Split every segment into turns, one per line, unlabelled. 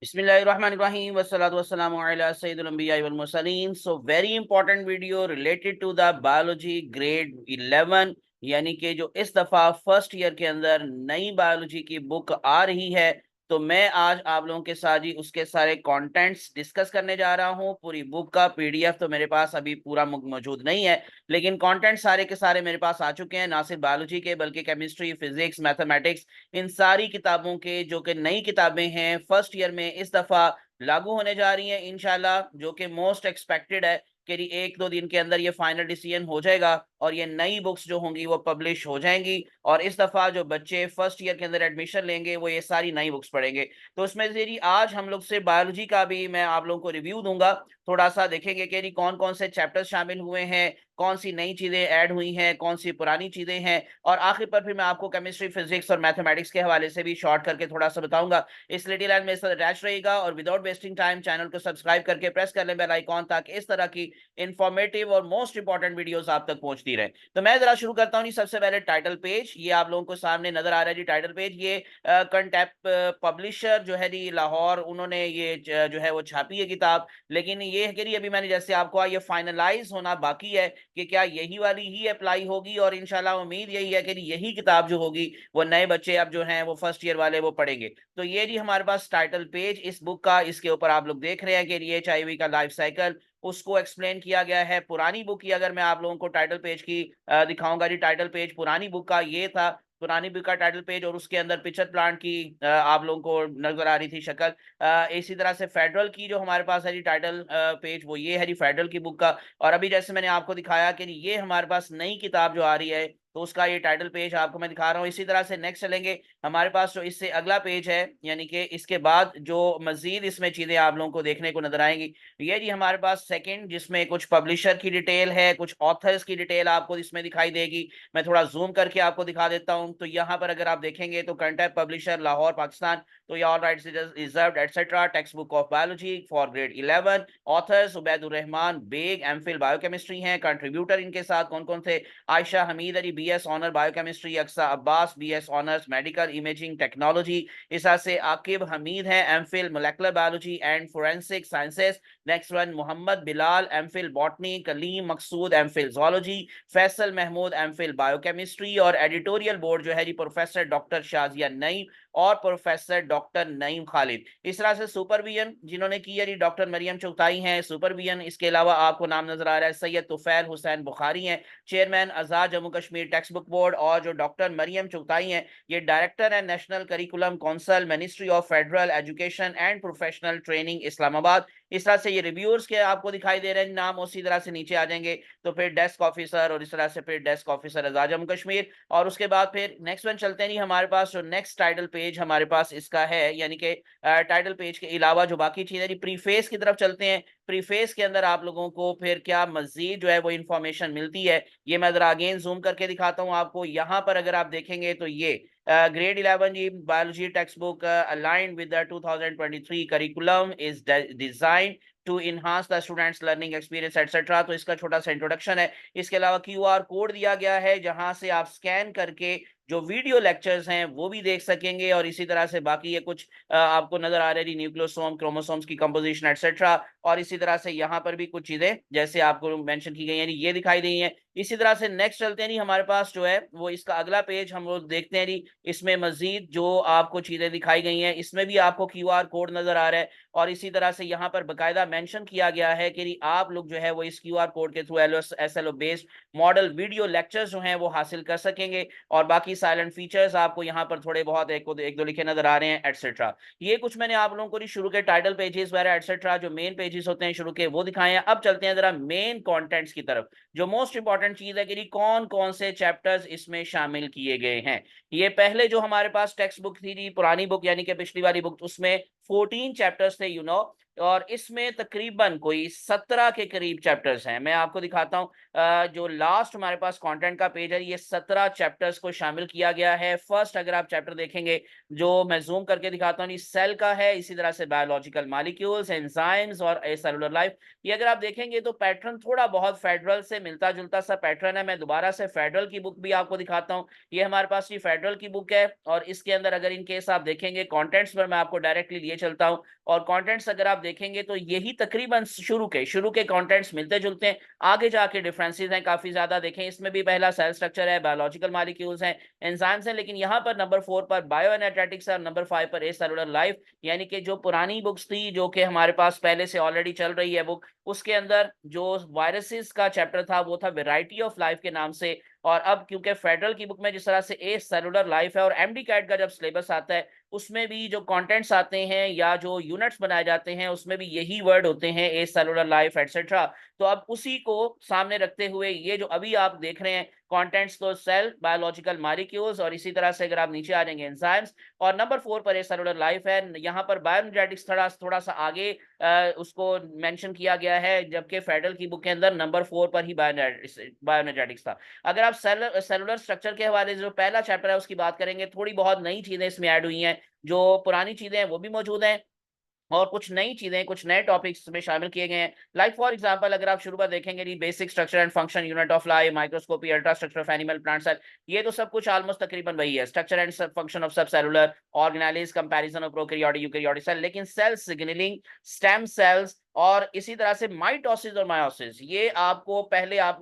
Bismillahirrahmanirrahim. Wassalatu wassalamu ala Sayyidul Anbiya wal Mursaleen. So very important video related to the biology grade 11 यानी कि जो इस दफा first year के अंदर नई बायोलॉजी की बुक आ रही है। तो मैं आज आप लोगों के साथ ही उसके सारे कंटेंट्स डिस्कस करने जा रहा हूं। पूरी बुक का पीडीएफ तो मेरे पास अभी पूरा मौजूद नहीं है, लेकिन कंटेंट सारे के सारे मेरे पास आ चुके हैं, ना सिर्फ बायोलॉजी के बल्कि केमिस्ट्री, फिजिक्स, मैथमेटिक्स, इन सारी किताबों के जो कि नई किताबें हैं फर्स्ट ईयर में इस दफा लागू होने जा रही हैं इंशाल्लाह, जो कि मोस्ट एक्सपेक्टेड है कि एक दो दिन के अंदर ये फाइनल डिसीजन हो जाएगा और ये नई बुक्स जो होंगी वो पब्लिश हो जाएंगी। और इस दफा जो बच्चे फर्स्ट ईयर के अंदर एडमिशन लेंगे वो ये सारी नई बुक्स पढ़ेंगे। तो उसमें से जी आज हम लोग से बायोलॉजी का भी मैं आप लोगों को रिव्यू दूंगा, थोड़ा सा देखेंगे कि कौन कौन से चैप्टर्स शामिल हुए हैं, कौन सी नई चीजें ऐड हुई हैं, कौन सी पुरानी चीजें हैं, और आखिर पर फिर मैं आपको केमिस्ट्री, फिजिक्स और मैथमेटिक्स के हवाले से भी शॉर्ट करके थोड़ा सा बताऊंगा। इस लिटिल लाइन में अटैच रहेगा और विदाउट वेस्टिंग टाइम चैनल को सब्सक्राइब करके प्रेस कर लें बेल आइकॉन, ताकि इस तरह की इंफॉर्मेटिव और मोस्ट इंपॉर्टेंट वीडियोस आप तक पहुंचती रहे। तो मैं जरा शुरू करता हूं जी। सबसे पहले टाइटल पेज, ये आप लोगों को सामने नजर आ रहा है जी। टाइटल पेज ये कंटेप पब्लिशर जो है जी लाहौर, उन्होंने ये जो है वो छापी है किताब। लेकिन ये है कि अभी मैंने जैसे आपको ये फाइनलाइज होना बाकी है कि क्या यही वाली ही अप्लाई होगी, और इंशाल्लाह उम्मीद यही है कि यही किताब जो होगी वो नए बच्चे अब जो हैं वो फर्स्ट ईयर वाले वो पढ़ेंगे। तो ये जी हमारे पास टाइटल पेज इस बुक का, इसके ऊपर आप लोग देख रहे हैं कि एचआईवी का लाइफ साइकिल उसको एक्सप्लेन किया गया है। पुरानी बुक की अगर मैं आप लोगों को टाइटल पेज की दिखाऊंगा जी, टाइटल पेज पुरानी बुक का ये था, पुरानी बुक का टाइटल पेज, और उसके अंदर पिक्चर प्लांट की आप लोगों को नजर आ रही थी शक्ल। इसी तरह से फेडरल की जो हमारे पास है जी टाइटल पेज, वो ये है जी फेडरल की बुक का। और अभी जैसे मैंने आपको दिखाया कि ये हमारे पास नई किताब जो आ रही है, तो उसका ये टाइटल पेज आपको मैं दिखा रहा हूँ। इसी तरह से नेक्स्ट चलेंगे, हमारे पास जो इससे अगला पेज है, यानी कि इसके बाद जो मजीद इसमें चीजें आप लोगों को देखने को नजर आएंगी, ये जी हमारे पास सेकंड, जिसमें कुछ पब्लिशर की डिटेल है, कुछ ऑथर्स की डिटेल आपको इसमें दिखाई देगी। मैं थोड़ा जूम करके आपको दिखा देता हूं। तो यहाँ पर अगर आप देखेंगे तो कंटेंट पब्लिशर लाहौर पाकिस्तान, तो ये all rights reserved etcetera, text book of biology for grade 11। Authors Ubaidur Rehman Baig, MPhil biochemistry हैं। कंट्रीब्यूटर इनके साथ कौन कौन थे? Ayesha Hameed Ali BS honour biochemistry, Aqsa Abbas BS honours medical imaging technology, इस तरह से आकिब हमीद हैं MPhil molecular biology and forensic sciences. Next one Muhammad Bilal MPhil botany, Kaleem Maqsood MPhil zoology, Faisal Mahmood MPhil biochemistry. और एडिटोरियल बोर्ड जो है जी प्रोफेसर डॉक्टर शाजिया नईम और प्रोफेसर डॉक्टर नईम खालिद। इस तरह से सुपरविजन जिन्होंने की है जी डॉक्टर मरियम चुगताई हैं सुपरविजन। इसके अलावा आपको नाम नजर आ रहा है सैयद तुफैल हुसैन बुखारी हैं chairman Azad Jammu Kashmir textbook board. और जो डॉक्टर मरियम चुगताई हैं ये डायरेक्टर है national curriculum council, ministry of federal education and professional training, Islamabad. इस तरह से ये रिव्यूअर्स के आपको दिखाई दे रहे हैं नाम, उसी तरह से नीचे आ जाएंगे तो फिर डेस्क ऑफिसर, और इस तरह से फिर डेस्क ऑफिसर आजाद जम्मू कश्मीर। और उसके बाद फिर नेक्स्ट वन चलते हैं जी, हमारे पास जो नेक्स्ट टाइटल पेज हमारे पास इसका है, यानी कि टाइटल पेज के अलावा जो बाकी चीजें, प्रीफेस की तरफ चलते हैं। प्रीफेस के अंदर आप लोगों को फिर क्या मजीद जो है वो इंफॉर्मेशन मिलती है, ये मैं जरा अगेन जूम करके दिखाता हूँ आपको। यहाँ पर अगर आप देखेंगे तो ये ग्रेड 11 जी biology text book aligned with the 2023 curriculum is design to enhance the students learning experience etcetera. तो इसका छोटा सा इंट्रोडक्शन है। इसके अलावा क्यूआर कोड दिया गया है जहां से आप स्कैन करके जो वीडियो लेक्चर्स हैं वो भी देख सकेंगे। और इसी तरह से बाकी ये कुछ आपको नजर आ रही है न्यूक्लियोसोम, क्रोमोसोम्स की कंपोजिशन एटसेट्रा। और इसी तरह से यहाँ पर भी कुछ चीजें जैसे आपको मेंशन की गई हैं ये दिखाई दी हैं। इसी तरह से नेक्स्ट चलते हैं जी, हमारे पास जो है वो इसका अगला पेज हम लोग देखते हैं जी। इसमें मजीद जो आपको चीजें दिखाई गई हैं, इसमें भी आपको क्यूआर कोड नजर आ रहा है। और इसी तरह से यहाँ पर बकायदा मेंशन किया गया है कि आप लोग जो है वो इस क्यूआर कोड के through SLO based model video lectures जो हैं वो हासिल कर सकेंगे। और बाकी साइलेंट फीचर्स आपको यहाँ पर थोड़े बहुत एक दो लिखे नजर आ रहे हैं एटसेट्रा। ये कुछ मैंने आप लोगों को शुरू के टाइटल पेजेस वगैरह एटसेट्रा जो मेन पेजेस होते हैं शुरू के वो दिखाए हैं। अब चलते हैं जरा मेन कंटेंट्स की तरफ। जो मोस्ट इंपॉर्टेंट चीज है कि कौन कौन से चैप्टर्स इसमें शामिल किए गए हैं। ये पहले जो हमारे पास टेक्स्ट बुक थी पुरानी बुक यानी कि पिछली वाली बुक, उसमें 14 चैप्टर्स थे और इसमें तकरीबन कोई 17 के करीब चैप्टर्स हैं। मैं आपको दिखाता हूं, जो लास्ट हमारे पास कंटेंट का पेज है ये 17 चैप्टर्स को शामिल किया गया है। फर्स्ट अगर आप चैप्टर देखेंगे जो मैं जूम करके दिखाता हूँ, सेल का है, इसी तरह से बायोलॉजिकल मॉलिक्यूल्स, एंजाइम्स और सेलुलर लाइफ। ये अगर आप देखेंगे तो पैटर्न थोड़ा बहुत फेडरल से मिलता जुलता सा पैटर्न है। मैं दोबारा से फेडरल की बुक भी आपको दिखाता हूँ। ये हमारे पास ये फेडरल की बुक है और इसके अंदर अगर इन केस आप देखेंगे कंटेंट्स पर मैं आपको डायरेक्टली लिए चलता हूँ। और कंटेंट्स अगर आप देखेंगे तो यही तकरीबन शुरू के कंटेंट्स मिलते जुलते हैं, आगे जाके डिफरेंसेस हैं काफी ज्यादा। देखें इसमें भी पहला सेल स्ट्रक्चर है, बायोलॉजिकल मॉलिक्यूल्स हैं, एंजाइम्स हैं, लेकिन यहाँ पर नंबर 4 पर बायो एनर्जेटिक्स है और नंबर 5 पर ए सेलुलर लाइफ। यानी कि जो पुरानी बुक्स थी जो कि हमारे पास पहले से ऑलरेडी चल रही है बुक, उसके अंदर जो वायरसेस का चैप्टर था वो था वैरायटी ऑफ लाइफ के नाम से। और अब क्योंकि फेडरल की बुक में जिस तरह से ए सेलुलर लाइफ है और एमडी कैट का जब सिलेबस आता है उसमें भी जो कंटेंट्स आते हैं या जो यूनिट्स बनाए जाते हैं उसमें भी यही वर्ड होते हैं, ए सेलुलर लाइफ एटसेट्रा। तो अब उसी को सामने रखते हुए ये जो अभी आप देख रहे हैं कंटेंट्स, तो सेल, बायोलॉजिकल मॉलिक्यूल्स और इसी तरह से अगर आप नीचे आ जाएंगे एंजाइम्स, और नंबर 4 पर ए सेलुलर लाइफ है। यहाँ पर बायोएनर्जेटिक्स थोड़ा सा आगे उसको मेंशन किया गया है, जबकि फेडरल की बुक के अंदर नंबर 4 पर ही बायोएनर्जेटिक्स था। अगर आप सेलुलर स्ट्रक्चर के हवाले से जो पहला चैप्टर है उसकी बात करेंगे, थोड़ी बहुत नई चीजें इसमें ऐड हुई हैं, जो पुरानी चीजें हैं वो भी मौजूद हैं और कुछ नई चीजें, कुछ नए टॉपिक्स में शामिल किए गए हैं। लाइक फॉर एग्जांपल अगर आप शुरू में देखेंगे basic structure and function, unit of life, microscopy, ultra structure of animal, plant cell, ये तो सब कुछ ऑलमोस्ट तकरीबन वही है। Structure and function of sub cellular organize, comparison of prokaryotic eukaryotic cell, लेकिन सेल सिग्नलिंग, स्टेम सेल्स और इसी तरह से माइटोसिस और मायोसिस, ये आपको पहले आप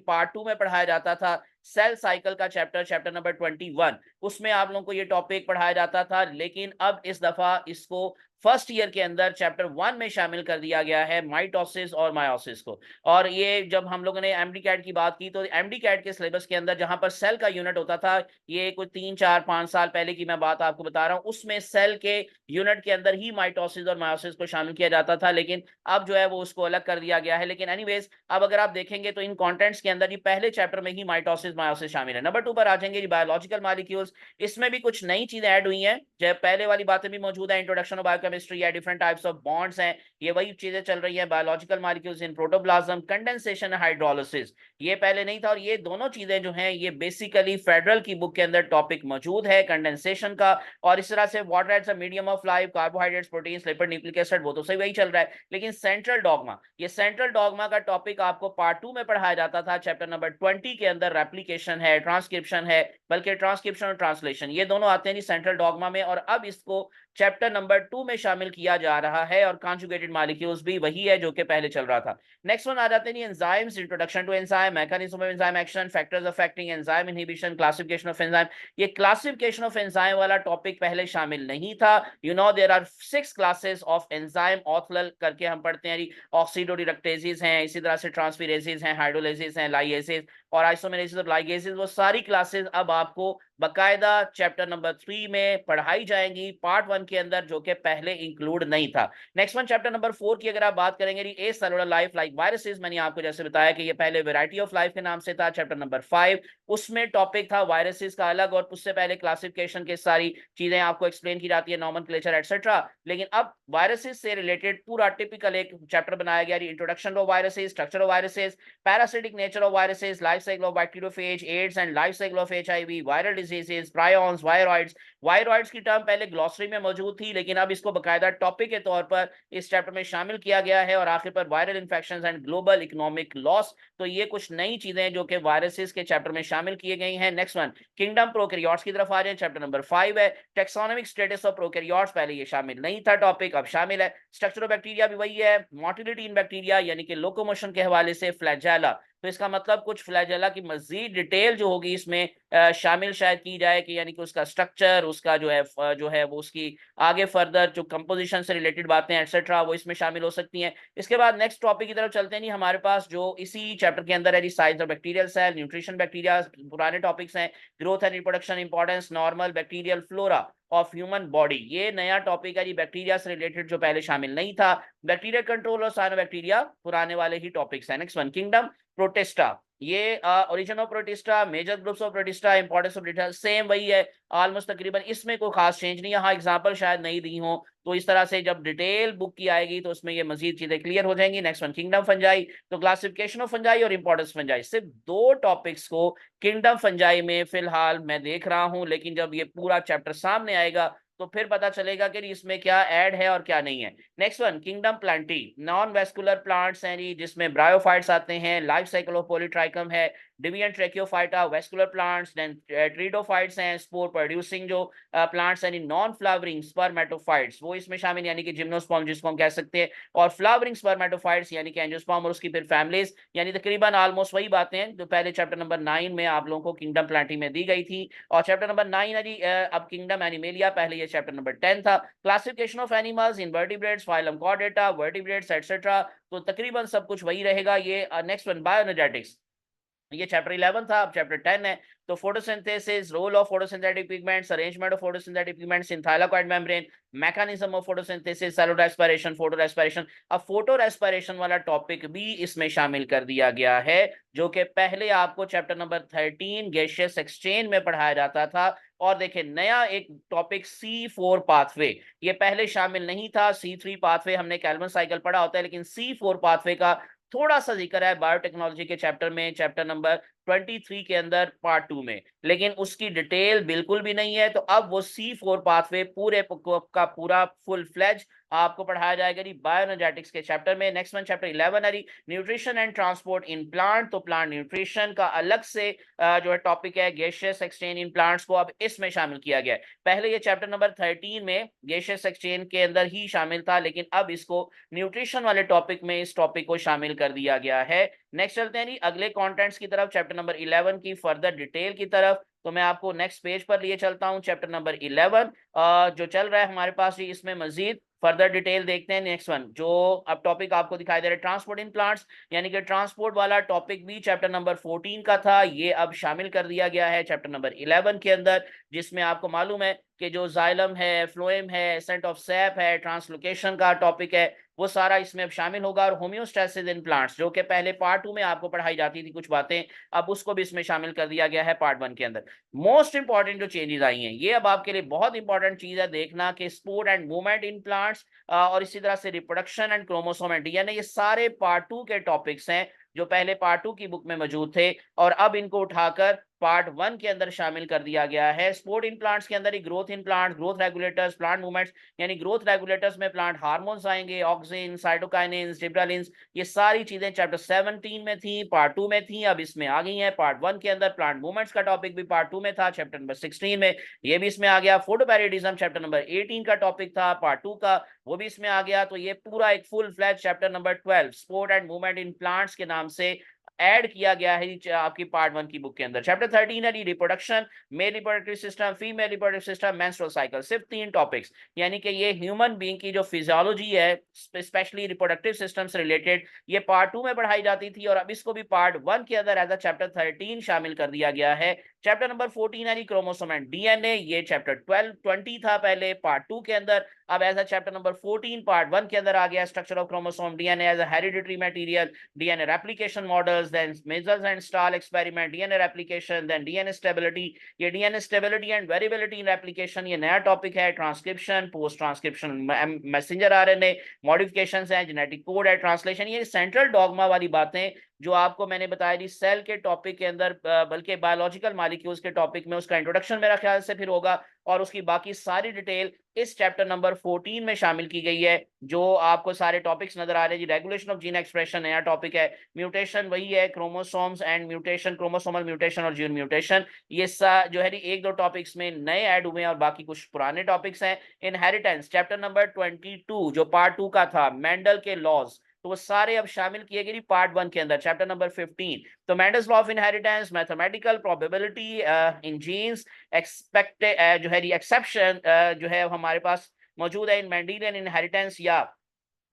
पार्ट 2 में पढ़ाया जाता था। सेल साइकिल का चैप्टर नंबर 21, उसमें आप लोगों को ये टॉपिक पढ़ाया जाता था, लेकिन अब इस दफा इसको फर्स्ट ईयर के अंदर चैप्टर 1 में शामिल कर दिया गया है, माइटोसिस और मायोसिस को। और ये जब हम लोगों ने एमडी कैट की बात की तो एमडी कैट के सिलेबस के अंदर जहां पर सेल का यूनिट होता था, ये कुछ 3 4 5 साल पहले की मैं बात आपको बता रहा हूं, उसमें सेल के यूनिट के अंदर ही माइटोसिस और मायोसिस को शामिल किया जाता था, लेकिन अब जो है वो उसको अलग कर दिया गया है। लेकिन एनीवेज अब अगर आप देखेंगे तो इन कंटेंट्स के अंदर ये पहले चैप्टर में ही माइटोसिस मायोसिस शामिल है। नंबर 2 पर आ जाएंगे बायोलॉजिकल मॉलिक्यूल्स, इसमें भी कुछ नई चीजें ऐड हुई हैं, जब पहले वाली बातें भी मौजूद है, इंट्रोडक्शन ऑफ बायोकेमिस्ट्री या डिफरेंट टाइप्स ऑफ बॉन्ड्स हैं, ये वही चीजें चल रही है। Biological molecules in protoplasm, condensation, hydrolysis, ये पहले नहीं था। और ये दोनों चीजें जो हैं ये बेसिकली फेडरल की बुक के अंदर टॉपिक मौजूद है कंडेंसेशन का। और इस तरह से water as a medium of life, carbohydrates, proteins, lipid, nucleic acid, वो तो सही वही चल रहा है। लेकिन सेंट्रल डॉगमा, ये सेंट्रल डॉगमा का टॉपिक आपको पार्ट 2 में पढ़ाया जाता था, चैप्टर नंबर 20 के अंदर रेप्लिकेशन है, ट्रांसक्रिप्शन है, बल्कि ट्रांसक्रिप्शन और ट्रांसलेशन ये दोनों आते हैं जी सेंट्रल डॉगमा में। और अब इसको चैप्टर नंबर 2 में शामिल किया जा रहा है, और कॉन्जुगेटेड मॉलिक्यूल्स भी वही है जो कि पहले चल रहा था। नेक्स्ट वन आ जाते हैं enzymes, introduction to enzyme, mechanism of enzyme action, factors affecting enzyme inhibition, classification of enzyme. ये क्लासिफिकेशन ऑफ एंजाइम वाला टॉपिक पहले शामिल नहीं था। There are 6 classes of enzyme, ऑथलल करके हम पढ़ते हैं, ऑक्सीडोडिरेक्टेजेस हैं, इसी तरह से ट्रांसफेरेजेस हैं, हाइड्रोलाइसेस हैं, लाइएसेस और आइसोमेरेसिस और लाइगेसेस, वो सारी क्लासेस अब आपको बकायदा चैप्टर नंबर 3 में पढ़ाई जाएंगी पार्ट 1 के अंदर, जो कि पहले इंक्लूड नहीं था। नेक्स्ट वन चैप्टर नंबर 4 की अगर आप बात करेंगे, ए सेलुलर लाइफ लाइक वायरसेस, मैंने आपको जैसे बताया कि ये पहले वैरायटी ऑफ लाइफ के नाम से था। चैप्टर नंबर 5 उसमें टॉपिक था वायरसेस का अलग, और उससे पहले क्लासिफिकेशन के सारी चीजें आपको एक्सप्लेन की जाती है, नॉमेनक्लेचर एटसेट्रा। लेकिन अब वायरसेस से रिलेटेड पूरा टिपिकल एक चैप्टर बनाया गया, introduction of viruses, structure of viruses, parasitic nature of viruses, life cycle of bacteriophage, AIDS and life cycle of HIV, viral diseases, prions, viroids. Viroids की term पहले glossary में मौजूद थी, लेकिन अब इसको बकायदा टॉपिक के तौर पर इस चैप्टर में शामिल किया गया है। और आखिर पर viral infections and global economic loss. तो ये कुछ नई चीजें जो कि वायरसेस के चैप्टर में शामिल किए गई हैं। नेक्स्ट वन किंगडम प्रोकैरियोट्स की तरफ आ जाए, चैप्टर नंबर 5 है, टेक्सोनोमिक स्टेटस ऑफ प्रोकैरियोट्स, पहले ये शामिल नहीं था टॉपिक, अब शामिल है। स्ट्रक्चर ऑफ बैक्टीरिया भी वही है, मोटिलिटी इन बैक्टीरिया यानी कि लोकोमोशन के हवाले से फ्लैजेला, तो इसका मतलब कुछ फ्लैजेला की मजीद डिटेल जो होगी इसमें शामिल शायद की जाए, कि यानी कि उसका स्ट्रक्चर, उसका जो है वो उसकी आगे फर्दर जो कंपोजिशन से रिलेटेड बातें एटसेट्रा वो इसमें शामिल हो सकती हैं। इसके बाद नेक्स्ट टॉपिक की तरफ चलते हैं जी, हमारे पास जो इसी चैप्टर के अंदर है जी, size of bacterial cell, nutrition bacteria, पुराने टॉपिक्स हैं, growth and reproduction, importance, normal bacterial flora of human body, ये नया टॉपिक है जी बैक्टीरिया से रिलेटेड जो पहले शामिल नहीं था। बैक्टीरिया कंट्रोल और साइनोबैक्टीरिया पुराने वाले ही टॉपिक्स हैं। नेक्स्ट वन किंगडम प्रोटिस्टा, ये origin of Protista, major groups of Protista, importance of Protista, same वही है ऑलमोस्ट तकरीबन, इसमें कोई खास चेंज नहीं है। हाँ एग्जांपल शायद नहीं दी हो, तो इस तरह से जब डिटेल बुक की आएगी तो उसमें ये मजीद चीजें क्लियर हो जाएंगी। नेक्स्ट वन किंगडम फंजाई, तो क्लासिफिकेशन ऑफ फंजाई और इंपॉर्टेंस फंजाई, सिर्फ 2 टॉपिक्स को किंगडम फंजाई में फिलहाल मैं देख रहा हूं, लेकिन जब ये पूरा चैप्टर सामने आएगा तो फिर पता चलेगा कि इसमें क्या ऐड है और क्या नहीं है। Next one kingdom Plantae, non vascular plants हैं जी, जिसमें ब्रायोफाइट्स आते हैं, लाइफ साइकिल ऑफ पॉलीट्राइकम है, डिविएंट ट्रैकियोफाइटा, वेस्कुलर प्लांट्स, देन ट्रीडोफाइट्स हैं, स्पोर प्रोड्यूसिंग जो प्लांट्स यानी नॉन फ्लावरिंग स्पर्मेटोफाइट्स वो इसमें शामिल यानी कि जिम्नोस्पर्म जिसको हम कह सकते हैं, और फ्लावरिंग स्पर्मेटोफाइट्स यानी कि एंजियोस्पर्म और उसकी फिर फैमिलीज, यानी तकरीबन ऑलमोस्ट वही बातें हैं जो पहले चैप्टर नंबर 9 में आप लोगों को किंगडम प्लांटी में दी गई थी। और चैप्टर नंबर 9 है जी अब किंगडम एनिमेलिया, पहले ये चैप्टर नंबर 10 था। Classification of animals, invertebrates, phylum Chordata, vertebrates etcetera, तो तकरीबन सब कुछ वही रहेगा। ये नेक्स्ट वन बायोएनर्जेटिक्स, ये चैप्टर 11 था, अब चैप्टर 10 है। तो photosynthesis, role of photosynthetic pigments, arrangement of photosynthetic pigments in thylakoid membrane, mechanism of photosynthesis, cellular respiration, photo respiration. अब फोटो रेस्पिरेशन वाला टॉपिक भी इसमें शामिल कर दिया गया है, जो कि पहले आपको चैप्टर नंबर 13 गैसियस एक्सचेंज में पढ़ाया जाता था। और देखिए नया एक टॉपिक C4 पाथवे, ये पहले शामिल नहीं था। C3 पाथवे हमने कैल्विन साइकिल पढ़ा होता है, लेकिन C4 पाथवे का थोड़ा सा जिक्र है बायोटेक्नोलॉजी के चैप्टर में, चैप्टर नंबर 23 के अंदर पार्ट 2 में, लेकिन उसकी डिटेल बिल्कुल भी नहीं है। तो अब वो C4 पाथवे पूरे का पूरा फुल फ्लेज आपको पढ़ाया जाएगा जी बायोएनर्जेटिक्स के चैप्टर में। नेक्स्ट वन चैप्टर 11 है nutrition and transport in plant, तो प्लांट न्यूट्रिशन का अलग से जो है टॉपिक है, गैसियस एक्सचेंज इन प्लांट्स को अब इसमें शामिल किया गया है। पहले ये चैप्टर नंबर 13 में गैसियस एक्सचेंज के अंदर ही शामिल था, लेकिन अब इसको न्यूट्रिशन वाले टॉपिक में इस टॉपिक को शामिल कर दिया गया है। नेक्स्ट चलते हैं जी अगले कंटेंट्स की तरफ, चैप्टर नंबर 11 की फर्दर डिटेल की तरफ। तो मैं आपको नेक्स्ट पेज पर लिए चलता हूं, चैप्टर नंबर 11 जो चल रहा है हमारे पास जी, इसमें मजीद फर्दर डिटेल देखते हैं। नेक्स्ट वन जो अब टॉपिक आपको दिखाई दे रहा है, ट्रांसपोर्ट इन प्लांट्स, यानी कि ट्रांसपोर्ट वाला टॉपिक भी चैप्टर नंबर 14 का था, ये अब शामिल कर दिया गया है चैप्टर नंबर 11 के अंदर, जिसमें आपको मालूम है कि जो जाइलम है, फ्लोएम है, एसेंट ऑफ सैप है, ट्रांसलोकेशन का टॉपिक है, वो सारा इसमें अब शामिल होगा। और होम्योस्टैसिस इन प्लांट्स जो कि पहले पार्ट 2 में आपको पढ़ाई जाती थी कुछ बातें, अब उसको भी इसमें शामिल कर दिया गया है पार्ट 1 के अंदर। मोस्ट इंपॉर्टेंट जो चेंजेस आई हैं, ये अब आपके लिए बहुत इंपॉर्टेंट चीज है देखना कि sport and movement in plants और इसी तरह से reproduction and chromosome and DNA, ये सारे पार्ट 2 के टॉपिक्स हैं जो पहले पार्ट 2 की बुक में मौजूद थे, और अब इनको उठाकर पार्ट 1 के अंदर शामिल कर दिया गया है। स्पोर्ट इन प्लांट्स के अंदर ही growth in plant, growth regulators, plant movements, यानी ग्रोथ रेगुलेटर्स में प्लांट हार्मोन्स आएंगे, ऑक्सिन, साइटोकाइनिन्स, जिब्रालिन्स, ये सारी चीजें चैप्टर 17 में थी, पार्ट 2 में थी, अब इसमें आ गई हैं पार्ट 1 के अंदर। प्लांट मूवमेंट्स का टॉपिक भी पार्ट 2 में था चैप्टर नंबर 16 में, ये भी इसमें आ गया। फोटोपैरेडिज्म चैप्टर नंबर 18 का टॉपिक था पार्ट 2 का, वो भी इसमें आ गया। तो ये पूरा एक full fledge chapter number 12 sport and movement in plants के नाम से ऐड किया गया है आपकी पार्ट 1 की बुक के अंदर। चैप्टर 13 है reproduction, male reproductive system, female reproductive system, menstrual cycle, सिर्फ 3 टॉपिक्स, यानी कि ये ह्यूमन बीइंग की जो फिजियोलॉजी है स्पेशली रिप्रोडक्टिव सिस्टम से रिलेटेड, ये पार्ट 2 में पढ़ाई जाती थी, और अब इसको भी पार्ट 1 के अंदर एज अ चैप्टर 13 शामिल कर दिया गया है। चैप्टर नंबर 14 है क्रोमोसोम एंड डीएनए, ये चैप्टर 20 था पहले पार्ट 2 के अंदर, अब as a chapter number 14 part 1 के अंदर आ गया। Structure of chromosome, DNA as a hereditary material, DNA replication models, then Meselson and Stahl experiment, DNA replication, then DNA stability, ये DNA stability and variability in replication, ये नया topic है। Transcription, post transcription messenger RNA, modifications हैं, genetic code है, translation, ये central dogma वाली बातें जो आपको मैंने बताया जी सेल के टॉपिक के अंदर, बल्कि बायोलॉजिकल मॉलिक्यूल्स के टॉपिक में उसका इंट्रोडक्शन मेरा ख्याल से फिर होगा, और उसकी बाकी सारी डिटेल इस चैप्टर नंबर 14 में शामिल की गई है। जो आपको सारे टॉपिक्स नजर आ रहे हैं जी, रेगुलेशन ऑफ जीन एक्सप्रेशन नया टॉपिक है, म्यूटेशन वही है, chromosomes and mutation, chromosomal mutation और जीन म्यूटेशन, ये जो है एक दो टॉपिक्स में नए ऐड हुए हैं और बाकी कुछ पुराने टॉपिक्स हैं। इनहेरिटेंस चैप्टर नंबर 22 जो पार्ट 2 का था, मेंडल के लॉज, तो वो सारे अब शामिल किए गए पार्ट 1 के अंदर, चैप्टर नंबर 15। तो Mendel's law of inheritance, mathematical probability in genes, expected जो है एक्सेप्शन जो है हमारे पास मौजूद है इन मेंडेलियन इनहेरिटेंस, या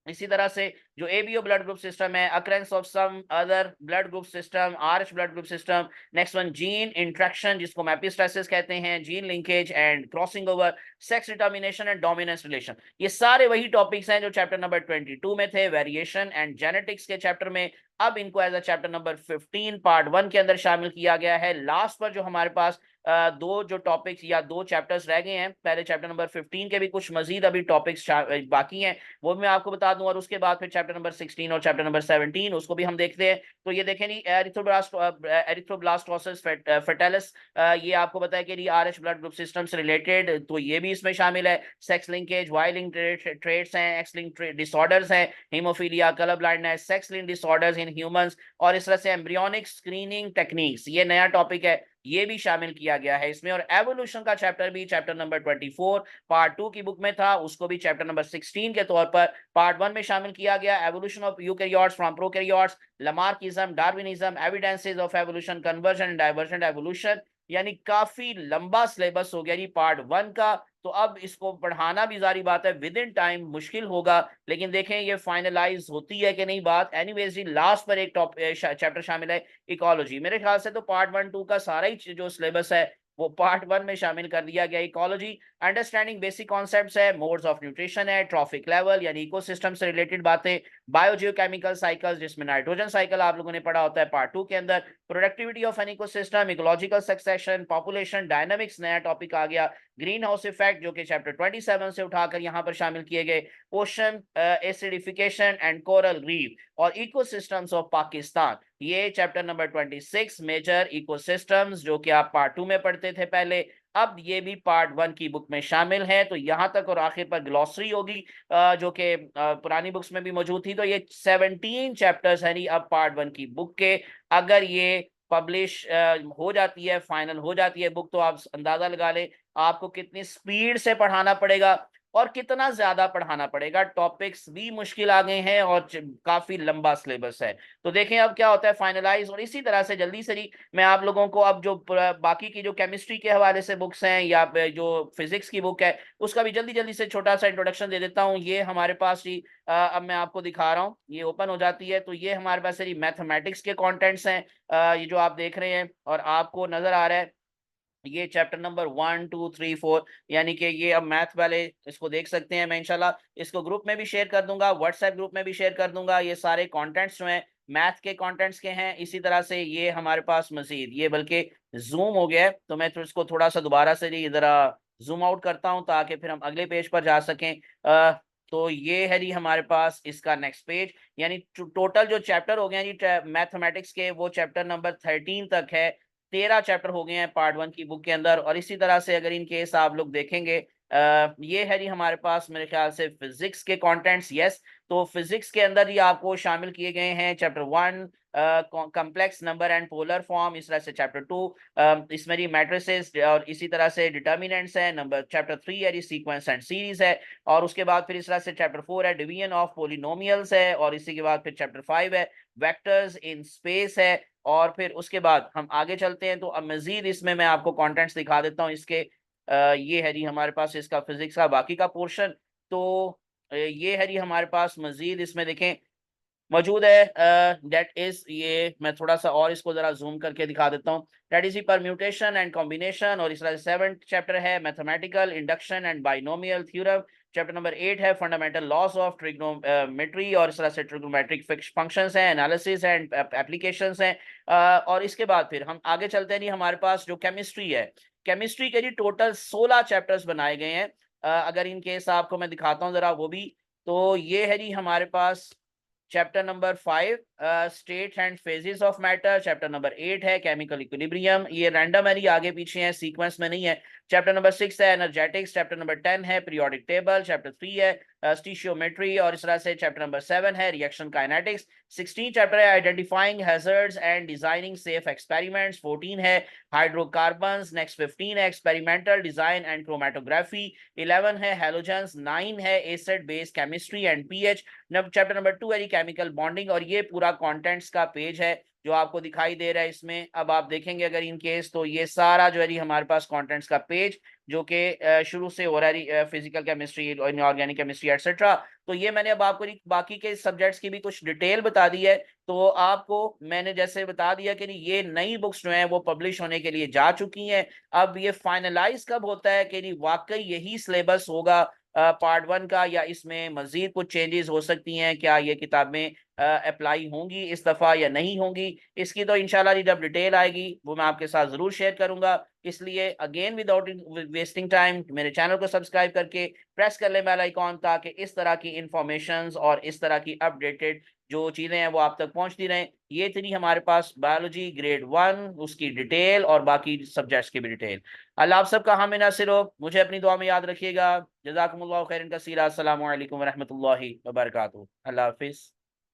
इसी तरह से जो एबीओ ब्लड ग्रुप सिस्टम है, occurrence of some other blood group system, Rh blood group system. Next one gene interaction जिसको हम एपिस्टासिस कहते हैं, gene linkage and crossing over, sex determination and dominance relation, ये सारे वही टॉपिक्स हैं जो चैप्टर नंबर 22 में थे। वेरिएशन एंड जेनेटिक्स के चैप्टर में अब इनको as a chapter number 15 part 1 के अंदर शामिल किया गया है। लास्ट पर जो हमारे पास दो जो टॉपिक्स या दो चैप्टर्स रह गए हैं, पहले चैप्टर नंबर 15 के भी कुछ मजीद अभी टॉपिक्स बाकी हैं, वो मैं आपको बता दूं, और उसके बाद फिर चैप्टर नंबर 16 और चैप्टर नंबर 17 उसको भी हम देखते हैं। तो ये देखें नहीं, एरिथ्रोब्लास्टोसिस फेटालिस, ये आपको बताया कि RH ब्लड ग्रुप सिस्टम से रिलेटेड, तो ये भी इसमें शामिल है। Sex linkage, Y link traits हैं, एक्स लिंक डिसऑर्डर्स हैं, haemophilia, colour blindness, sex link disorders in humans, और इस तरह से एम्ब्रियोनिक स्क्रीनिंग टेक्निक्स, ये नया टॉपिक है, ये भी शामिल किया गया है इसमें। और एवोल्यूशन का चैप्टर भी चैप्टर नंबर 24 पार्ट 2 की बुक में था, उसको भी चैप्टर नंबर 16 के तौर पर पार्ट 1 में शामिल किया गया। Evolution of eukaryotes from prokaryotes, Lamarckism, Darwinism, evidences of evolution, conversion and divergent evolution, यानी काफी लंबा सिलेबस हो गया जी पार्ट 1 का। तो अब इसको पढ़ाना भी जारी बात है विद इन टाइम मुश्किल होगा, लेकिन देखें ये फाइनलाइज होती है कि नहीं बात। एनीवेज जी, लास्ट पर एक चैप्टर शामिल है इकोलॉजी। मेरे ख्याल से तो पार्ट 1 2 का सारा ही जो सिलेबस है वो पार्ट 1 में शामिल कर दिया गया। इकोलॉजी अंडरस्टैंडिंग बेसिक कॉन्सेप्ट्स है, मोड्स ऑफ न्यूट्रिशन है, ट्रॉफिक लेवल यानी इकोसिस्टम से रिलेटेड बातें, बायोजियोकेमिकल साइकिल्स जिसमें नाइट्रोजन साइकिल आप लोगों ने पढ़ा होता है पार्ट 2 के अंदर, productivity of an ecosystem, ecological succession, population dynamics नया टॉपिक आ गया, ग्रीन हाउस इफेक्ट जो कि चैप्टर 27 से उठाकर यहाँ पर शामिल किए गए, ocean acidification and coral reef, और इकोसिस्टम्स ऑफ पाकिस्तान, ये चैप्टर नंबर 26 मेजर इकोसिस्टम्स जो कि आप पार्ट 2 में पढ़ते थे पहले, अब ये भी पार्ट 1 की बुक में शामिल है। तो यहाँ तक, और आखिर पर ग्लॉसरी होगी जो कि पुरानी बुक्स में भी मौजूद थी। तो ये 17 चैप्टर्स है नहीं अब पार्ट 1 की बुक के। अगर ये पब्लिश हो जाती है, फाइनल हो जाती है बुक, तो आप अंदाजा लगा लें आपको कितनी स्पीड से पढ़ाना पड़ेगा और कितना ज्यादा पढ़ाना पड़ेगा। टॉपिक्स भी मुश्किल आ गए हैं और काफी लंबा सिलेबस है। तो देखें अब क्या होता है फाइनलाइज। और इसी तरह से जल्दी से मैं आप लोगों को अब जो बाकी की जो केमिस्ट्री के हवाले से बुक्स हैं या जो फिजिक्स की बुक है उसका भी जल्दी जल्दी से छोटा सा इंट्रोडक्शन दे देता हूँ। ये हमारे पास ही अब मैं आपको दिखा रहा हूँ, ये ओपन हो जाती है। तो ये हमारे पास मैथमेटिक्स के कॉन्टेंट्स हैं, ये जो आप देख रहे हैं और आपको नजर आ रहा है, ये चैप्टर नंबर 1 2 3 4, यानी कि ये अब मैथ वाले इसको देख सकते हैं। मैं इंशाल्लाह इसको ग्रुप में भी शेयर कर दूंगा, व्हाट्सएप ग्रुप में भी शेयर कर दूंगा। ये सारे कंटेंट्स जो हैं मैथ के कंटेंट्स के हैं। इसी तरह से ये हमारे पास मजीद, ये बल्कि जूम हो गया है तो मैं तो इसको थोड़ा सा दोबारा से जी जरा जूम आउट करता हूं ताकि फिर हम अगले पेज पर जा सकें। तो ये है जी हमारे पास इसका नेक्स्ट पेज, यानी टोटल जो चैप्टर हो गए हैं जी मैथमेटिक्स के, वो चैप्टर नंबर 13 तक है। 13 चैप्टर हो गए हैं पार्ट 1 की बुक के अंदर। और इसी तरह से अगर इन केस आप लोग देखेंगे, ये है जी हमारे पास मेरे ख्याल से फिजिक्स के कंटेंट्स। यस, तो फिजिक्स के अंदर ही आपको शामिल किए गए हैं chapter 1 complex number and polar form, इस तरह से चैप्टर 2 इसमें जी मैट्रिसेस, और इसी तरह से डिटर्मिनेंट्स है। नंबर चैप्टर 3 है जी सीक्वेंस एंड सीरीज है। और उसके बाद फिर इस तरह से चैप्टर 4 है डिवीजन ऑफ पोलिनोमियल्स है। और इसी के बाद फिर चैप्टर 5 है वेक्टर्स इन स्पेस है। और फिर उसके बाद हम आगे चलते हैं तो अब मजीद इसमें मैं आपको कंटेंट्स दिखा देता हूँ इसके। ये है जी हमारे पास इसका फिजिक्स का बाकी का पोर्शन। तो ये है जी हमारे पास मजीद इसमें देखें मौजूद है। दैट इज, ये मैं थोड़ा सा और इसको जरा जूम करके दिखा देता हूँ। That is permutation and combination. और इस तरह से 7th चैप्टर है mathematical induction and binomial theorem. Chapter number 8 है फंडामेंटल लॉस ऑफ ट्रिग्नोमेट्री, और इस तरह से ट्रिग्नोमेट्रिक फंक्शंस हैं, एनालिसिस एंड एप्लीकेशंस हैं। और इसके बाद फिर हम आगे चलते हैं जी, हमारे पास जो केमिस्ट्री है, केमिस्ट्री के जी टोटल 16 चैप्टर्स बनाए गए हैं। अगर इन केस आपको मैं दिखाता हूँ जरा वो भी, तो ये है जी हमारे पास chapter number 5 state and phases of matter. Chapter number 8 है केमिकल इक्विलिब्रियम, ये रैंडम है, आगे पीछे है, सीक्वेंस में नहीं है। चैप्टर नंबर 6 है एनर्जेटिक्स। चैप्टर नंबर 10 है पीरियोडिक टेबल। चैप्टर 3 है स्टीशियोमेट्री। और इस तरह से चैप्टर नंबर 7 है रिएक्शन काइनेटिक्स। 16 चैप्टर है identifying hazards and designing safe experiments. 14 है हाइड्रोकार्बन्स। नेक्स्ट 15 है एक्सपेरिमेंटल डिजाइन एंड क्रोमेटोग्राफी। 11 है हेलोजेंस। 9 है acid base chemistry and pH. Chapter number 2 है केमिकल बॉन्डिंग। और ये पूरा कंटेंट्स का पेज है जो आपको दिखाई दे रहा है इसमें। अब आप देखेंगे अगर इन केस, तो ये सारा जो है हमारे पास कंटेंट्स का पेज जो कि शुरू से हो रहा है physical chemistry, organic chemistry etcetera. तो ये मैंने अब आपको बाकी के सब्जेक्ट्स की भी कुछ डिटेल बता दी है। तो आपको मैंने जैसे बता दिया कि ये नई बुक्स जो हैं वो पब्लिश होने के लिए जा चुकी हैं। अब ये फाइनलाइज कब होता है कि वाकई यही सिलेबस होगा पार्ट 1 का, या इसमें मजीद कुछ चेंजेस हो सकती हैं, क्या ये किताबें अप्लाई होंगी इस दफ़ा या नहीं होंगी, इसकी तो इंशाल्लाह जब डिटेल आएगी वो मैं आपके साथ ज़रूर शेयर करूंगा। इसलिए अगेन विदाउट वेस्टिंग टाइम मेरे चैनल को सब्सक्राइब करके प्रेस कर ले बेल आइकॉन, ताकि इस तरह की इंफॉर्मेशंस और इस तरह की अपडेटेड जो चीज़ें हैं वो आप तक पहुंचती रहें। ये थी हमारे पास बायोलॉजी ग्रेड 1 उसकी डिटेल और बाकी सब्जेक्ट्स की भी डिटेल। अल्लाह आप सबका हामी नासिर हो, मुझे अपनी दुआ में याद रखिएगा। जज़ाकुमुल्लाहु खैरन कसीरा। अस्सलामु अलैकुम व रहमतुल्लाहि व बरकातुहू। अल्लाह हाफिज़।